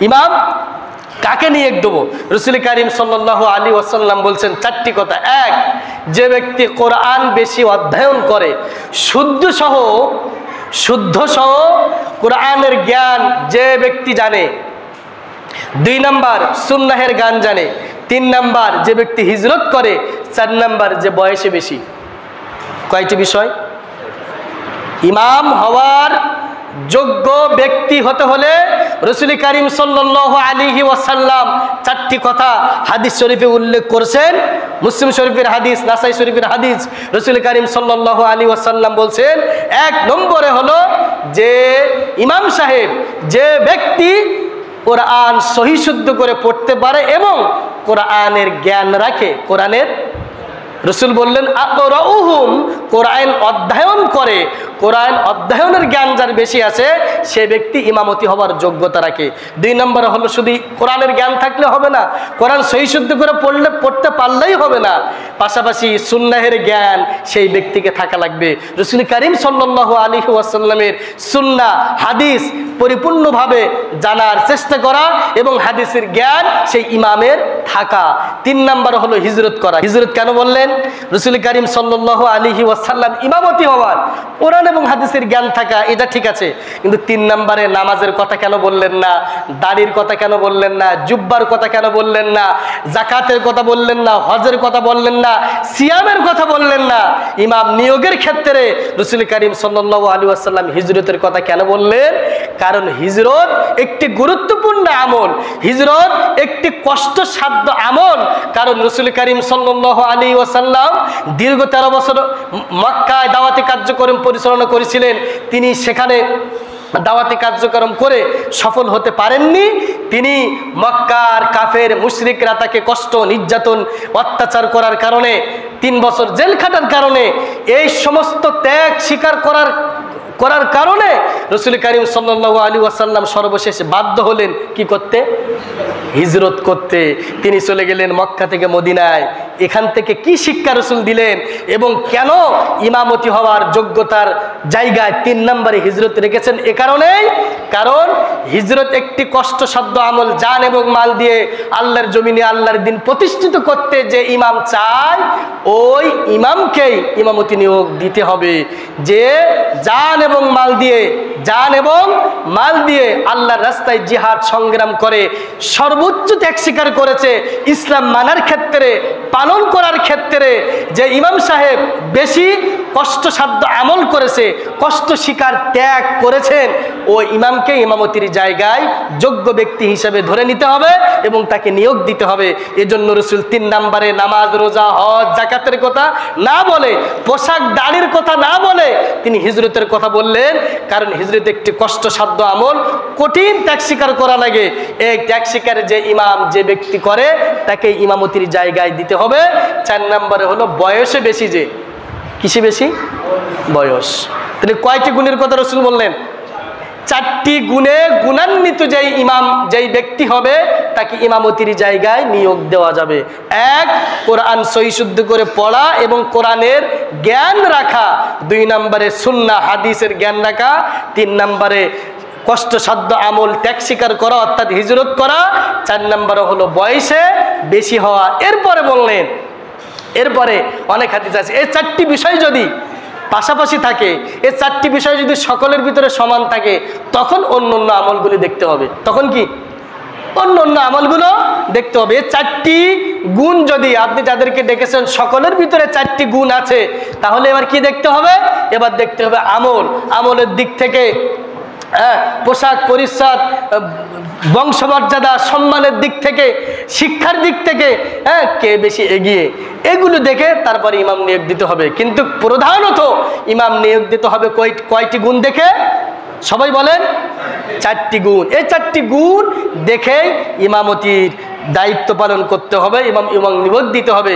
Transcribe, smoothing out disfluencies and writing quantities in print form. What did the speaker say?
ইমাম কাকে নিয়োগ দেবো? রাসূল কারীম সাল্লাল্লাহু আলাইহি ওয়াসাল্লাম বলছেন চারটি কথা। এক, যে ব্যক্তি কোরআন বেশি অধ্যয়ন করে, শুদ্ধ সহ কোরআনের জ্ঞান যে ব্যক্তি জানে। 2 নাম্বার, সুন্নাহের গান জানে। 3 নাম্বার, যে ব্যক্তি হিজরত করে। 4 নাম্বার, যে বয়সে বেশি। কয়টি বিষয়? ইমাম হওয়ার যোগ্য ব্যক্তি হতে হলে রাসূল কারীম সাল্লাল্লাহু আলাইহি ওয়াসাল্লাম চারটি কথা হাদিস শরীফে উল্লেখ করেছেন। মুসলিম শরীফের হাদিস, নাসাই শরীফের হাদিস। রাসূল কারীম সাল্লাল্লাহু আলাইহি ওয়াসাল্লাম বলছেন, 1 নম্বরে হলো যে ইমাম সাহেব, যে ব্যক্তি কোরআন সহি শুদ্ধ করে পড়তে পারে এবং কোরআনের জ্ঞান রাখে। রাসূল বললেন আকরাউহুম, কোরআন অধ্যয়ন করে, কোরআন অধ্যয়নের জ্ঞান যার বেশি আছে সে ব্যক্তি ইমামতি হওয়ার যোগ্যতা রাখে। 2 নম্বরে হলো শুধু কোরআনের জ্ঞান থাকলে হবে না, কোরআন সহি শুদ্ধ করে পড়তে পারলেই হবে না, পাশাপাশি সুন্নাহের জ্ঞান সেই ব্যক্তিকে থাকা লাগবে। রাসূল কারীম সাল্লাল্লাহু আলাইহি ওয়াসাল্লামের সুন্নাহ হাদিস পরিপূর্ণভাবে জানার চেষ্টা করা এবং হাদিসের জ্ঞান সেই ইমামের থাকা। 3 নম্বর হলো হিজরত করা। হিজরত কেন বললেন? রাসূল কারীম সাল্লাল্লাহু আলাইহি ওয়াসাল্লাম ইমামতি হওয়ার, কোরআন এবং হাদিসের জ্ঞান থাকা, এটা ঠিক আছে, কিন্তু 3 নম্বরে নামাজের কথা কেন বললেন না? দাড়ির কথা কেন বললেন না? জুব্বার কথা কেন বললেন না? যাকাতের কথা বললেন না? হজের কথা বললেন না? সিয়ামের কথা বললেন না? ইমাম নিয়োগের ক্ষেত্রে রাসূল কারীম সাল্লাল্লাহু আলাইহি ওয়াসাল্লাম হিজরতের কথা কেন বললেন? কারণ হিজরত একটি গুরুত্বপূর্ণ আমল, হিজরত একটি কষ্টসাধ্য আমল। কারণ রাসূল কারীম সাল্লাল্লাহু আলাইহি ওয়াসাল্লাম দীর্ঘ 13 বছর মক্কায় দাওয়াতি কার্যক্রম পরিচালনা করেছিলেন। তিনি সেখানে দাওয়াতি কার্যক্রম করে সফল হতে পারেননি। তিনি মক্কার কাফের মুশরিকরা তাকে কষ্ট, নির্যাতন, অত্যাচার করার কারণে, 3 বছর জেল খাটার কারণে, এই সমস্ত ত্যাগ স্বীকার করার কারণে রাসূল কারীম সাল্লাল্লাহু আলাইহি ওয়াসাল্লাম সর্বশেষ বাধ্য হলেন কি করতে? হিজরত করতে। তিনি চলে গেলেন মক্কা থেকে মদিনায়। এখান থেকে কি শিক্ষা রাসূল দিলেন এবং কেন ইমামতি হওয়ার যোগ্যতার জায়গায় 3 নম্বরে হিজরত রেখেছেন? এ কারণেই, কারণ হিজরত একটি কষ্টসাধ্য আমল। জান এবং মাল দিয়ে আল্লাহর জমিনে আল্লাহর দ্বীন প্রতিষ্ঠিত করতে যে ইমাম চায়, ওই ইমামকেই ইমামতি নিয়োগ দিতে হবে। যে জান এবং মাল দিয়ে আল্লাহর রাস্তায় জিহাদ সংগ্রাম করে সর্বোচ্চ ত্যাগ স্বীকার করেছে, ইসলাম মানার ক্ষেত্রে, পালন করার ক্ষেত্রে যে ইমাম সাহেব বেশি কষ্টসাধ্য আমল করেছে, কষ্ট স্বীকার ত্যাগ করেছেন, ওই ইমামকে ইমামতির জায়গায় যোগ্য ব্যক্তি হিসেবে ধরে নিতে হবে এবং তাকে নিয়োগ দিতে হবে। এজন্য রাসূল 3 নম্বরে নামাজ, রোজা, হজ, যাকাতের কথা না বলে, পোশাক, দাড়ির কথা না বলে তিনি হিজরতের কথা বললেন। কারণ হিজরত একটি কষ্টসাধ্য আমল, কঠিন ত্যাগ স্বীকার করা লাগে। এই ত্যাগ স্বীকার যে ইমাম, যে ব্যক্তি করে, তাকে ইমামতির জায়গায় দিতে হবে। 4 নম্বরে হলো বয়সে বেশি। যে কিসে বেশি? বয়স। তাহলে কয়টি গুণের কথা রাসূল বললেন? 4টি গুণে গুণান্বিত যেই ইমাম, যেই ব্যক্তি হবে, তাকে ইমামতির জায়গায় নিয়োগ দেওয়া যাবে। 1, কোরআন সহি শুদ্ধ করে পড়া এবং কোরআনের জ্ঞান রাখা। 2 নম্বরে সুন্নাহ হাদিসের জ্ঞান রাখা। 3 নম্বরে কষ্টসাধ্য আমল ত্যাগ স্বীকার করা, অর্থাৎ হিজরত করা। 4 নম্বরে হলো বয়সে বেশি হওয়া। এরপরে বললেন, এরপরে অনেক হাদিস আছে, এই 4টি বিষয় যদি পাশাপাশি থাকে, এই 4টি বিষয় যদি সকলের ভিতরে সমান থাকে, তখন অন্য আমলগুলি দেখতে হবে। তখন কি? অন্য আমলগুলো দেখতে হবে। এই 4টি গুণ যদি আপনি যাদেরকে ডেকেছেন সকলের ভিতরে 4টি গুণ আছে, তাহলে এবার কি দেখতে হবে? এবার দেখতে হবে আমলের দিক থেকে, পোশাক পরিচ্ছদ, বংশমর্যাদা, সম্মানের দিক থেকে, শিক্ষার দিক থেকে কে বেশি এগিয়ে, এগুলো দেখে তারপরে ইমাম নিয়োগ দিতে হবে। কিন্তু প্রধানত ইমাম নিয়োগ দিতে হবে কয়টি গুণ দেখে? সবাই বলেন, 4টি গুণ। এই 4টি গুণ দেখে ইমামতির দায়িত্ব পালন করতে হবে, ইমাম নিয়োগ দিতে হবে।